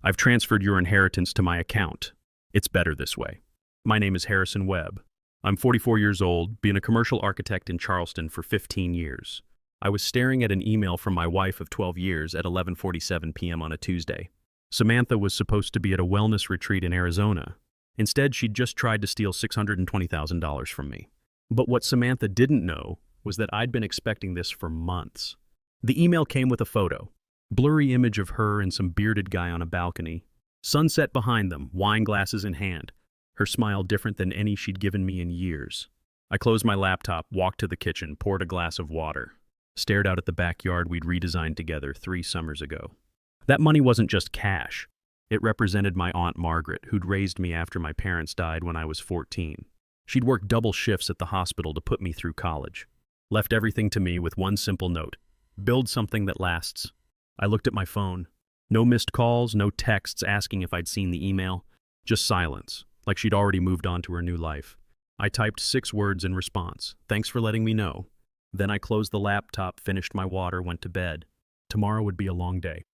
I've transferred your inheritance to my account. It's better this way. My name is Harrison Webb. I'm 44 years old, been a commercial architect in Charleston for 15 years. I was staring at an email from my wife of 12 years at 11:47 p.m. on a Tuesday. Samantha was supposed to be at a wellness retreat in Arizona. Instead, she'd just tried to steal $620,000 from me. But what Samantha didn't know was that I'd been expecting this for months. The email came with a photo. Blurry image of her and some bearded guy on a balcony. Sunset behind them, wine glasses in hand. Her smile different than any she'd given me in years. I closed my laptop, walked to the kitchen, poured a glass of water. Stared out at the backyard we'd redesigned together 3 summers ago. That money wasn't just cash. It represented my Aunt Margaret, who'd raised me after my parents died when I was 14. She'd worked double shifts at the hospital to put me through college. Left everything to me with one simple note: build something that lasts. I looked at my phone. No missed calls, no texts asking if I'd seen the email. Just silence, like she'd already moved on to her new life. I typed 6 words in response. Thanks for letting me know. Then I closed the laptop, finished my water, went to bed. Tomorrow would be a long day.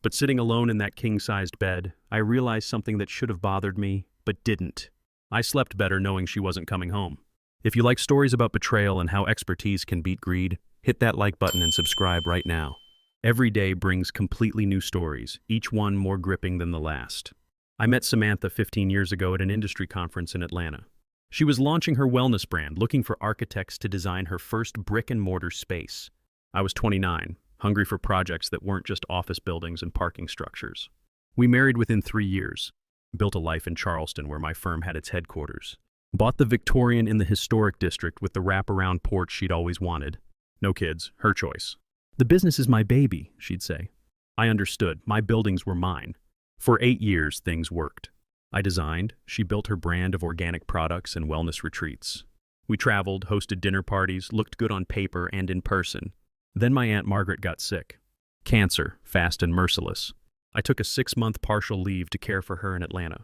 But sitting alone in that king-sized bed, I realized something that should have bothered me, but didn't. I slept better knowing she wasn't coming home. If you like stories about betrayal and how expertise can beat greed, hit that like button and subscribe right now. Every day brings completely new stories, each one more gripping than the last. I met Samantha 15 years ago at an industry conference in Atlanta. She was launching her wellness brand, looking for architects to design her first brick-and-mortar space. I was 29, hungry for projects that weren't just office buildings and parking structures. We married within 3 years, built a life in Charleston where my firm had its headquarters. Bought the Victorian in the historic district with the wraparound porch she'd always wanted. No kids, her choice. The business is my baby, she'd say. I understood. My buildings were mine. For 8 years, things worked. I designed, she built her brand of organic products and wellness retreats. We traveled, hosted dinner parties, looked good on paper and in person. Then my Aunt Margaret got sick. Cancer, fast and merciless. I took a 6-month partial leave to care for her in Atlanta.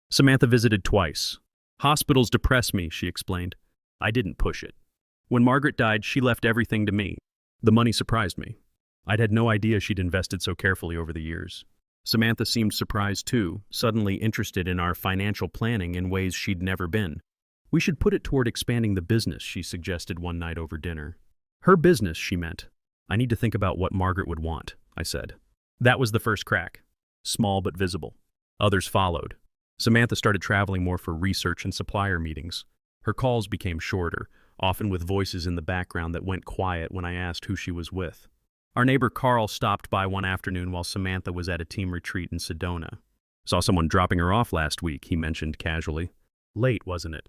Samantha visited twice. Hospitals depress me, she explained. I didn't push it. When Margaret died, she left everything to me. The money surprised me. I'd had no idea she'd invested so carefully over the years. Samantha seemed surprised too, suddenly interested in our financial planning in ways she'd never been. We should put it toward expanding the business, she suggested one night over dinner. Her business, she meant. I need to think about what Margaret would want, I said. That was the first crack. Small but visible. Others followed. Samantha started traveling more for research and supplier meetings. Her calls became shorter, often with voices in the background that went quiet when I asked who she was with. Our neighbor Carl stopped by one afternoon while Samantha was at a team retreat in Sedona. Saw someone dropping her off last week, he mentioned casually. Late, wasn't it?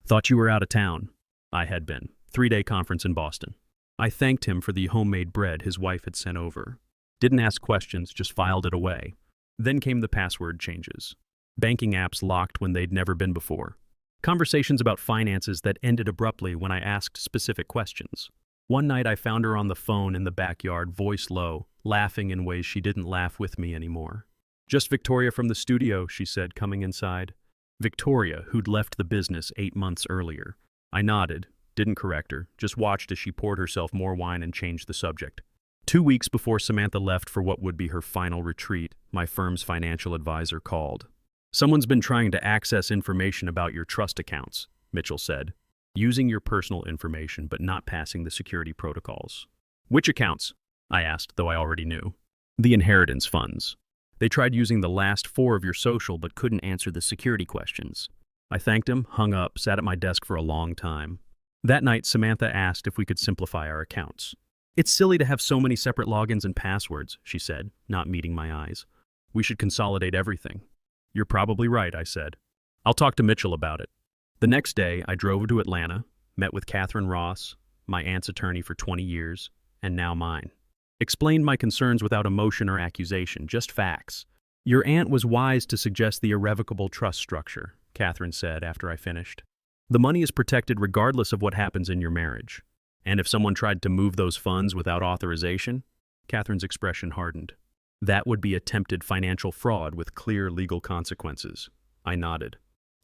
Thought you were out of town. I had been. 3-day conference in Boston. I thanked him for the homemade bread his wife had sent over. Didn't ask questions, just filed it away. Then came the password changes. Banking apps locked when they'd never been before. Conversations about finances that ended abruptly when I asked specific questions. One night I found her on the phone in the backyard, voice low, laughing in ways she didn't laugh with me anymore. Just Victoria from the studio, she said, coming inside. Victoria, who'd left the business 8 months earlier. I nodded, didn't correct her, just watched as she poured herself more wine and changed the subject. 2 weeks before Samantha left for what would be her final retreat, my firm's financial advisor called. Someone's been trying to access information about your trust accounts, Mitchell said. Using your personal information but not passing the security protocols. Which accounts? I asked, though I already knew. The inheritance funds. They tried using the last 4 of your social but couldn't answer the security questions. I thanked him, hung up, sat at my desk for a long time. That night, Samantha asked if we could simplify our accounts. It's silly to have so many separate logins and passwords, she said, not meeting my eyes. We should consolidate everything. You're probably right, I said. I'll talk to Mitchell about it. The next day, I drove to Atlanta, met with Catherine Ross, my aunt's attorney for 20 years, and now mine. Explained my concerns without emotion or accusation, just facts. Your aunt was wise to suggest the irrevocable trust structure, Catherine said after I finished. The money is protected regardless of what happens in your marriage. And if someone tried to move those funds without authorization, Catherine's expression hardened. That would be attempted financial fraud with clear legal consequences. I nodded.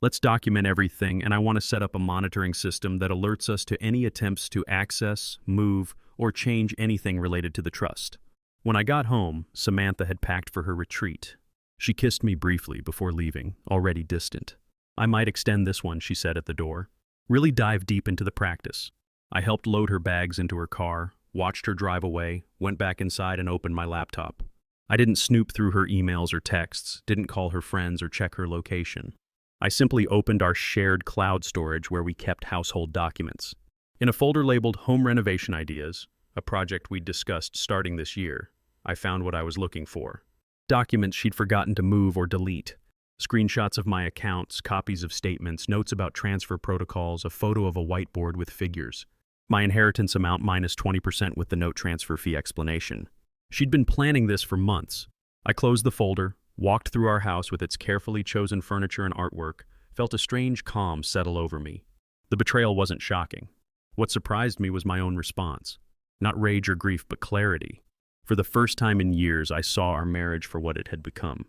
Let's document everything, and I want to set up a monitoring system that alerts us to any attempts to access, move, or change anything related to the trust. When I got home, Samantha had packed for her retreat. She kissed me briefly before leaving, already distant. I might extend this one, she said at the door. Really dive deep into the practice. I helped load her bags into her car, watched her drive away, went back inside and opened my laptop. I didn't snoop through her emails or texts, didn't call her friends or check her location. I simply opened our shared cloud storage where we kept household documents. In a folder labeled Home Renovation Ideas, a project we'd discussed starting this year, I found what I was looking for. Documents she'd forgotten to move or delete. Screenshots of my accounts, copies of statements, notes about transfer protocols, a photo of a whiteboard with figures. My inheritance amount minus 20% with the note transfer fee explanation. She'd been planning this for months. I closed the folder, walked through our house with its carefully chosen furniture and artwork, felt a strange calm settle over me. The betrayal wasn't shocking. What surprised me was my own response. Not rage or grief, but clarity. For the first time in years, I saw our marriage for what it had become.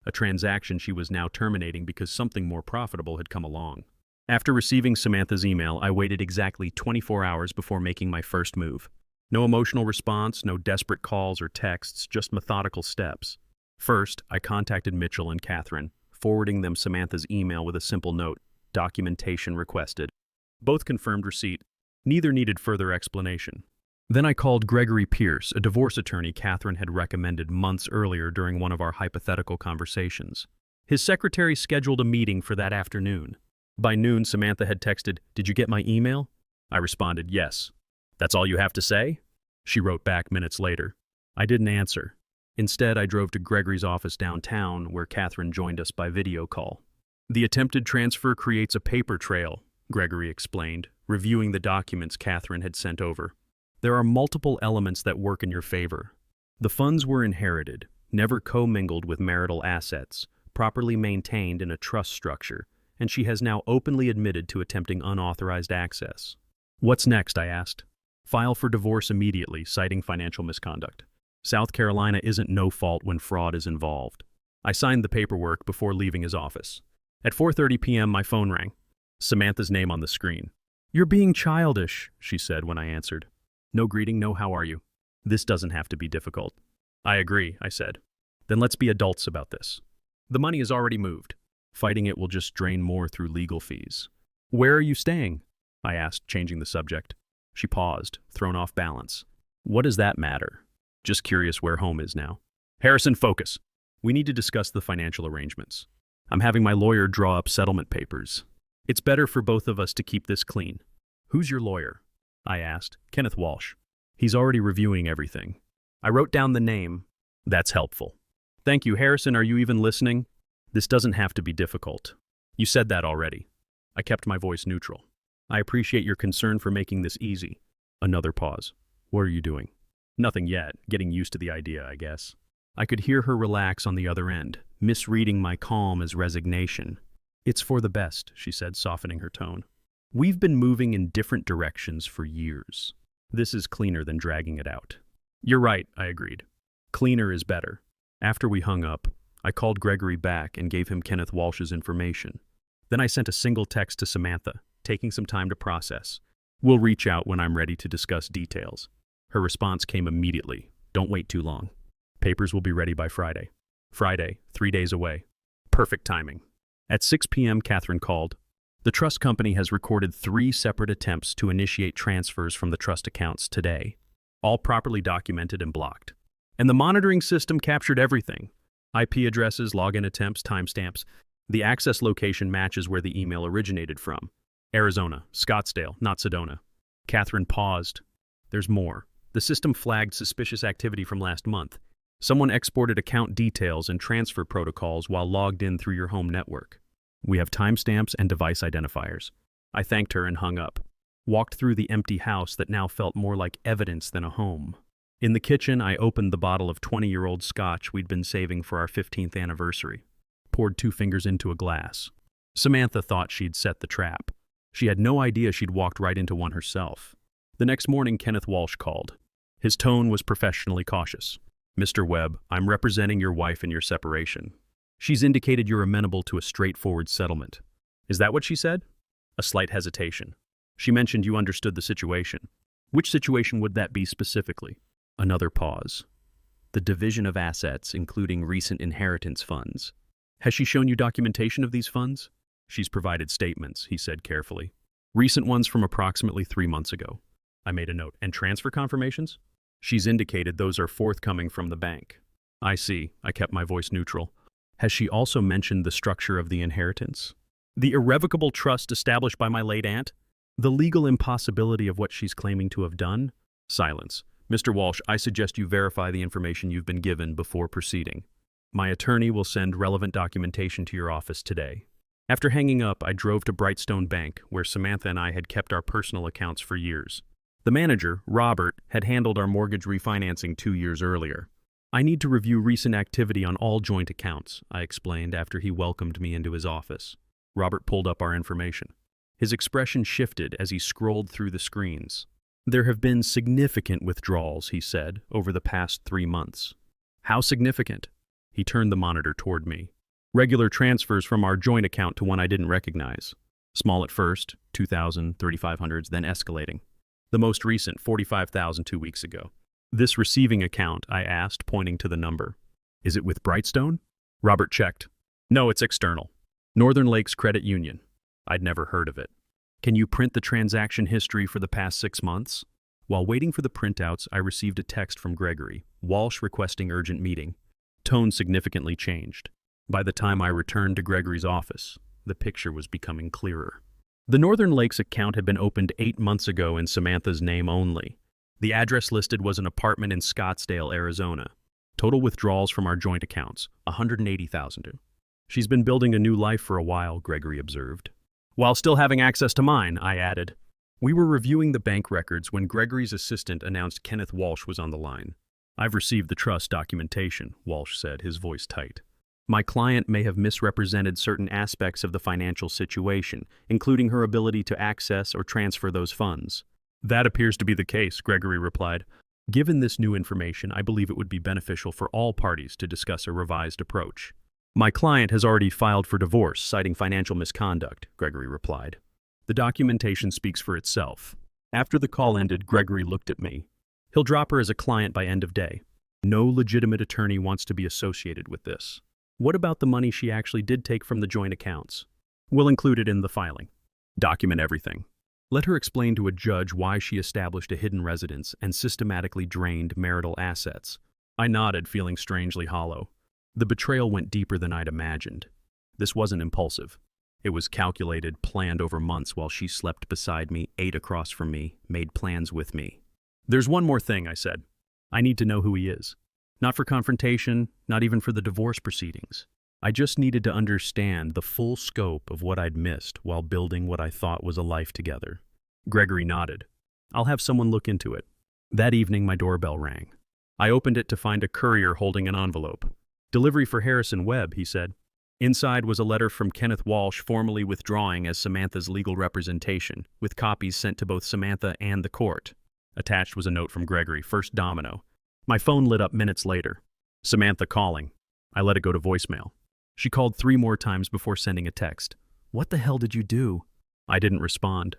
A transaction she was now terminating because something more profitable had come along. After receiving Samantha's email, I waited exactly 24 hours before making my first move. No emotional response, no desperate calls or texts, just methodical steps. First, I contacted Mitchell and Catherine, forwarding them Samantha's email with a simple note, documentation requested. Both confirmed receipt. Neither needed further explanation. Then I called Gregory Pierce, a divorce attorney Catherine had recommended months earlier during one of our hypothetical conversations. His secretary scheduled a meeting for that afternoon. By noon, Samantha had texted, "Did you get my email?" I responded, "Yes." "That's all you have to say?" She wrote back minutes later. I didn't answer. Instead, I drove to Gregory's office downtown, where Catherine joined us by video call. "The attempted transfer creates a paper trail," Gregory explained, reviewing the documents Catherine had sent over. "There are multiple elements that work in your favor. The funds were inherited, never commingled with marital assets, properly maintained in a trust structure, and she has now openly admitted to attempting unauthorized access." "What's next?" I asked. "File for divorce immediately, citing financial misconduct. South Carolina isn't no fault when fraud is involved." I signed the paperwork before leaving his office. At 4:30 p.m., my phone rang. Samantha's name on the screen. "You're being childish," she said when I answered. "No greeting, no how are you. This doesn't have to be difficult." "I agree," I said. "Then let's be adults about this. The money is already moved. Fighting it will just drain more through legal fees." "Where are you staying?" I asked, changing the subject. She paused, thrown off balance. "What does that matter? Just curious where home is now." "Harrison, focus. We need to discuss the financial arrangements. I'm having my lawyer draw up settlement papers. It's better for both of us to keep this clean." "Who's your lawyer?" I asked. "Kenneth Walsh. He's already reviewing everything." I wrote down the name. "That's helpful." "Thank you, Harrison. Are you even listening? This doesn't have to be difficult. You said that already." I kept my voice neutral. "I appreciate your concern for making this easy." Another pause. "What are you doing?" "Nothing yet. Getting used to the idea, I guess." I could hear her relax on the other end, misreading my calm as resignation. "It's for the best," she said, softening her tone. "We've been moving in different directions for years. This is cleaner than dragging it out." "You're right," I agreed. "Cleaner is better." After we hung up, I called Gregory back and gave him Kenneth Walsh's information. Then I sent a single text to Samantha, taking some time to process. "We'll reach out when I'm ready to discuss details." Her response came immediately. "Don't wait too long. Papers will be ready by Friday." Friday, 3 days away. Perfect timing. At 6 p.m., Catherine called. "The trust company has recorded 3 separate attempts to initiate transfers from the trust accounts today, all properly documented and blocked. And the monitoring system captured everything. IP addresses, login attempts, timestamps. The access location matches where the email originated from. Arizona, Scottsdale, not Sedona." Catherine paused. "There's more. The system flagged suspicious activity from last month. Someone exported account details and transfer protocols while logged in through your home network. We have timestamps and device identifiers." I thanked her and hung up. Walked through the empty house that now felt more like evidence than a home. In the kitchen, I opened the bottle of 20-year-old scotch we'd been saving for our 15th anniversary. Poured 2 fingers into a glass. Samantha thought she'd set the trap. She had no idea she'd walked right into one herself. The next morning, Kenneth Walsh called. His tone was professionally cautious. "Mr. Webb, I'm representing your wife in your separation. She's indicated you're amenable to a straightforward settlement." "Is that what she said?" A slight hesitation. "She mentioned you understood the situation." "Which situation would that be specifically?" Another pause. the division of assets, including recent inheritance funds. Has she shown you documentation of these funds? She's provided statements, he said carefully. Recent ones from approximately 3 months ago. I made a note. And transfer confirmations? She's indicated those are forthcoming from the bank. I see. I kept my voice neutral. Has she also mentioned the structure of the inheritance? The irrevocable trust established by my late aunt? The legal impossibility of what she's claiming to have done? Silence. Mr. Walsh, I suggest you verify the information you've been given before proceeding. My attorney will send relevant documentation to your office today. After hanging up, I drove to Brightstone Bank, where Samantha and I had kept our personal accounts for years. The manager, Robert, had handled our mortgage refinancing 2 years earlier. I need to review recent activity on all joint accounts, I explained after he welcomed me into his office. Robert pulled up our information. His expression shifted as he scrolled through the screens. There have been significant withdrawals, he said, over the past 3 months. How significant? He turned the monitor toward me. Regular transfers from our joint account to one I didn't recognize. Small at first, 2,000, 3,500s, then escalating. The most recent, 45,000 2 weeks ago. This receiving account, I asked, pointing to the number. Is it with Brightstone? Robert checked. No, it's external. Northern Lakes Credit Union. I'd never heard of it. Can you print the transaction history for the past 6 months? While waiting for the printouts, I received a text from Gregory, Walsh requesting urgent meeting. Tone significantly changed. By the time I returned to Gregory's office, the picture was becoming clearer. The Northern Lakes account had been opened 8 months ago in Samantha's name only. The address listed was an apartment in Scottsdale, Arizona. Total withdrawals from our joint accounts, $180,000. She's been building a new life for a while, Gregory observed. While still having access to mine, I added. We were reviewing the bank records when Gregory's assistant announced Kenneth Walsh was on the line. I've received the trust documentation, Walsh said, his voice tight. My client may have misrepresented certain aspects of the financial situation, including her ability to access or transfer those funds. That appears to be the case, Gregory replied. Given this new information, I believe it would be beneficial for all parties to discuss a revised approach. My client has already filed for divorce, citing financial misconduct, Gregory replied. The documentation speaks for itself. After the call ended, Gregory looked at me. He'll drop her as a client by end of day. No legitimate attorney wants to be associated with this. What about the money she actually did take from the joint accounts? We'll include it in the filing. Document everything. Let her explain to a judge why she established a hidden residence and systematically drained marital assets. I nodded, feeling strangely hollow. The betrayal went deeper than I'd imagined. This wasn't impulsive. It was calculated, planned over months while she slept beside me, ate across from me, made plans with me. There's one more thing, I said. I need to know who he is. Not for confrontation, not even for the divorce proceedings. I just needed to understand the full scope of what I'd missed while building what I thought was a life together. Gregory nodded. I'll have someone look into it. That evening, my doorbell rang. I opened it to find a courier holding an envelope. Delivery for Harrison Webb, he said. Inside was a letter from Kenneth Walsh formally withdrawing as Samantha's legal representation, with copies sent to both Samantha and the court. Attached was a note from Gregory, first domino. My phone lit up minutes later. Samantha calling. I let it go to voicemail. She called 3 more times before sending a text. What the hell did you do? I didn't respond.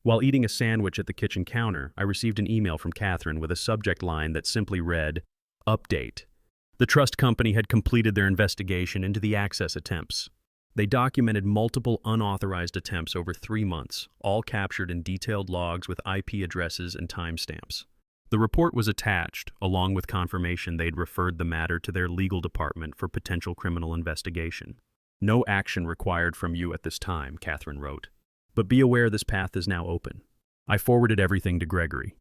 While eating a sandwich at the kitchen counter, I received an email from Catherine with a subject line that simply read, Update. The trust company had completed their investigation into the access attempts. They documented multiple unauthorized attempts over 3 months, all captured in detailed logs with IP addresses and timestamps. The report was attached, along with confirmation they'd referred the matter to their legal department for potential criminal investigation. No action required from you at this time, Catherine wrote. But be aware this path is now open. I forwarded everything to Gregory.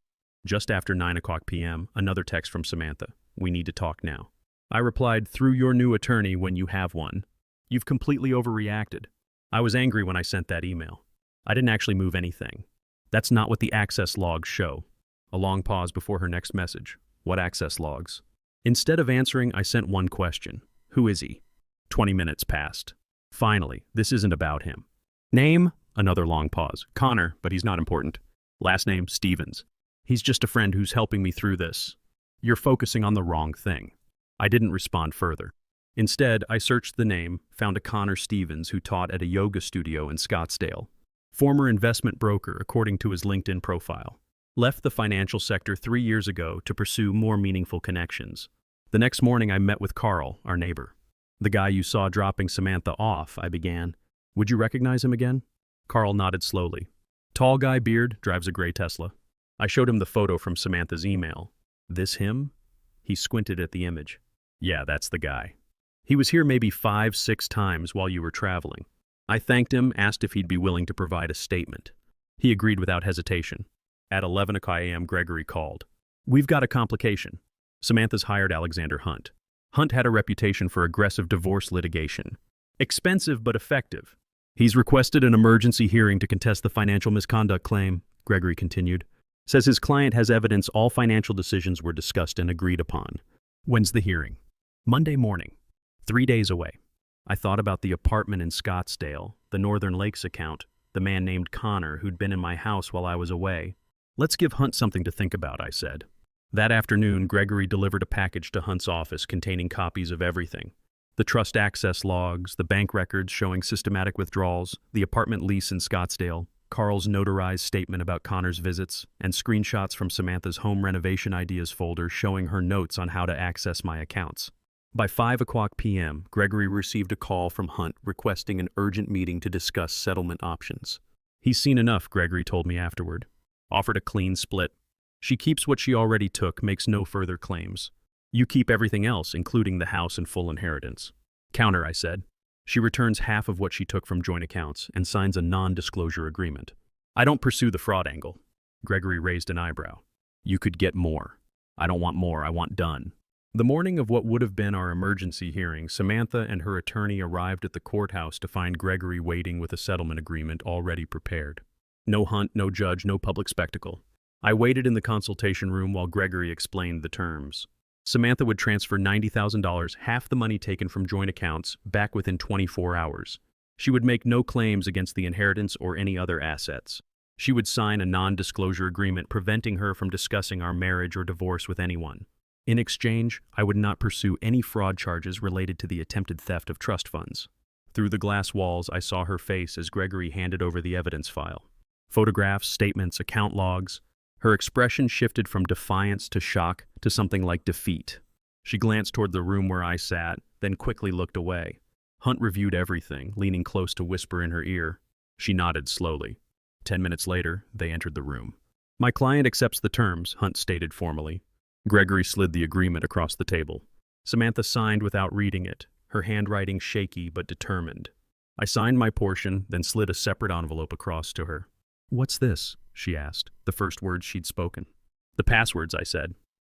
Just after 9:00 p.m., another text from Samantha. We need to talk now. I replied, through your new attorney when you have one. You've completely overreacted. I was angry when I sent that email. I didn't actually move anything. That's not what the access logs show. A long pause before her next message. What access logs? Instead of answering, I sent one question. Who is he? 20 minutes passed. Finally, this isn't about him. Name? Another long pause. Connor, but he's not important. Last name, Stevens. He's just a friend who's helping me through this. You're focusing on the wrong thing. I didn't respond further. Instead, I searched the name, found a Connor Stevens who taught at a yoga studio in Scottsdale. Former investment broker, according to his LinkedIn profile. Left the financial sector 3 years ago to pursue more meaningful connections. The The next morning I met with Carl, our neighbor. "The guy you saw dropping Samantha off," I began. "Would you recognize him again?" Carl nodded slowly. "Tall guy, beard, drives a gray Tesla." I showed him the photo from Samantha's email. "This him?" He squinted at the image. "Yeah, that's the guy. He was here maybe 5, 6 times while you were traveling." I thanked him, asked if he'd be willing to provide a statement. He agreed without hesitation. At 11 a.m., Gregory called. "We've got a complication. Samantha's hired Alexander Hunt. Hunt had a reputation for aggressive divorce litigation. Expensive but effective. He's requested an emergency hearing to contest the financial misconduct claim," Gregory continued. "Says his client has evidence all financial decisions were discussed and agreed upon." "When's the hearing?" "Monday morning. 3 days away." I thought about the apartment in Scottsdale, the Northern Lakes account, the man named Connor who'd been in my house while I was away. "Let's give Hunt something to think about," I said. That afternoon, Gregory delivered a package to Hunt's office containing copies of everything. The trust access logs, the bank records showing systematic withdrawals, the apartment lease in Scottsdale, Carl's notarized statement about Connor's visits, and screenshots from Samantha's home renovation ideas folder showing her notes on how to access my accounts. By 5 p.m., Gregory received a call from Hunt requesting an urgent meeting to discuss settlement options. "He's seen enough," Gregory told me afterward. "Offered a clean split. She keeps what she already took, makes no further claims. You keep everything else, including the house and full inheritance." "Counter," I said. "She returns half of what she took from joint accounts and signs a non-disclosure agreement." "I don't pursue the fraud angle." Gregory raised an eyebrow. "You could get more." "I don't want more, I want done." The morning of what would have been our emergency hearing, Samantha and her attorney arrived at the courthouse to find Gregory waiting with a settlement agreement already prepared. No Hunt, no judge, no public spectacle. I waited in the consultation room while Gregory explained the terms. Samantha would transfer $90,000, half the money taken from joint accounts, back within 24 hours. She would make no claims against the inheritance or any other assets. She would sign a non-disclosure agreement preventing her from discussing our marriage or divorce with anyone. In exchange, I would not pursue any fraud charges related to the attempted theft of trust funds. Through the glass walls, I saw her face as Gregory handed over the evidence file. Photographs, statements, account logs. Her expression shifted from defiance to shock to something like defeat. She glanced toward the room where I sat, then quickly looked away. Hunt reviewed everything, leaning close to whisper in her ear. She nodded slowly. 10 minutes later, they entered the room. "My client accepts the terms," Hunt stated formally. Gregory slid the agreement across the table. Samantha signed without reading it, her handwriting shaky but determined. I signed my portion, then slid a separate envelope across to her. "What's this?" she asked, the first words she'd spoken. "The passwords," I said.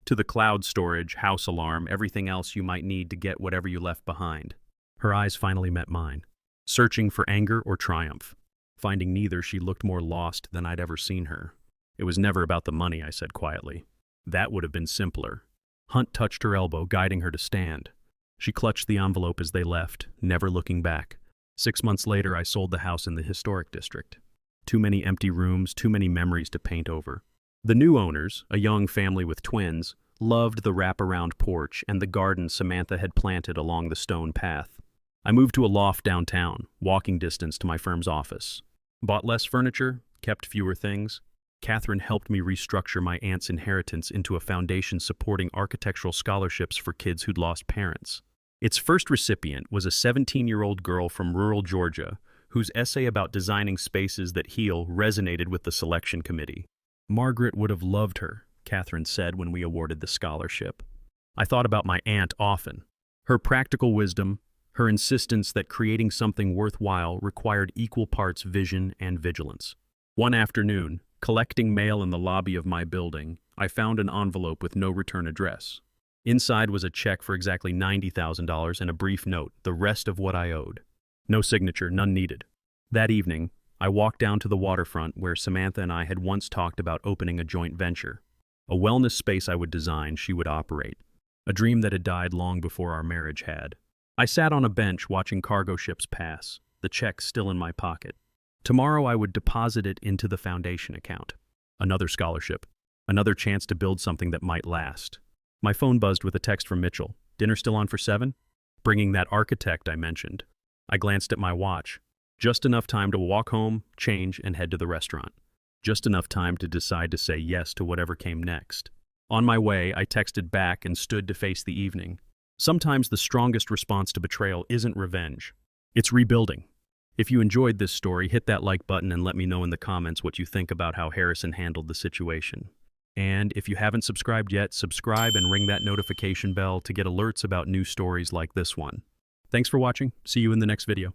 "To the cloud storage, house alarm, everything else you might need to get whatever you left behind." Her eyes finally met mine, searching for anger or triumph. Finding neither, she looked more lost than I'd ever seen her. "It was never about the money," I said quietly. "That would have been simpler." Hunt touched her elbow, guiding her to stand. She clutched the envelope as they left, never looking back. 6 months later, I sold the house in the historic district. Too many empty rooms, too many memories to paint over. The new owners, a young family with twins, loved the wraparound porch and the garden Samantha had planted along the stone path. I moved to a loft downtown, walking distance to my firm's office. Bought less furniture, kept fewer things. Catherine helped me restructure my aunt's inheritance into a foundation supporting architectural scholarships for kids who'd lost parents. Its first recipient was a 17-year-old girl from rural Georgia whose essay about designing spaces that heal resonated with the selection committee. "Margaret would have loved her," Catherine said when we awarded the scholarship. I thought about my aunt often. Her practical wisdom, her insistence that creating something worthwhile required equal parts vision and vigilance. One afternoon, collecting mail in the lobby of my building, I found an envelope with no return address. Inside was a check for exactly $90,000 and a brief note, the rest of what I owed. No signature, none needed. That evening, I walked down to the waterfront where Samantha and I had once talked about opening a joint venture. A wellness space I would design, she would operate. A dream that had died long before our marriage had. I sat on a bench watching cargo ships pass, the check still in my pocket. Tomorrow I would deposit it into the foundation account. Another scholarship. Another chance to build something that might last. My phone buzzed with a text from Mitchell. "Dinner still on for 7?" Bringing that architect I mentioned. I glanced at my watch. Just enough time to walk home, change, and head to the restaurant. Just enough time to decide to say yes to whatever came next. On my way, I texted back and stood to face the evening. Sometimes the strongest response to betrayal isn't revenge. It's rebuilding. If you enjoyed this story, hit that like button and let me know in the comments what you think about how Harrison handled the situation. And if you haven't subscribed yet, subscribe and ring that notification bell to get alerts about new stories like this one. Thanks for watching. See you in the next video.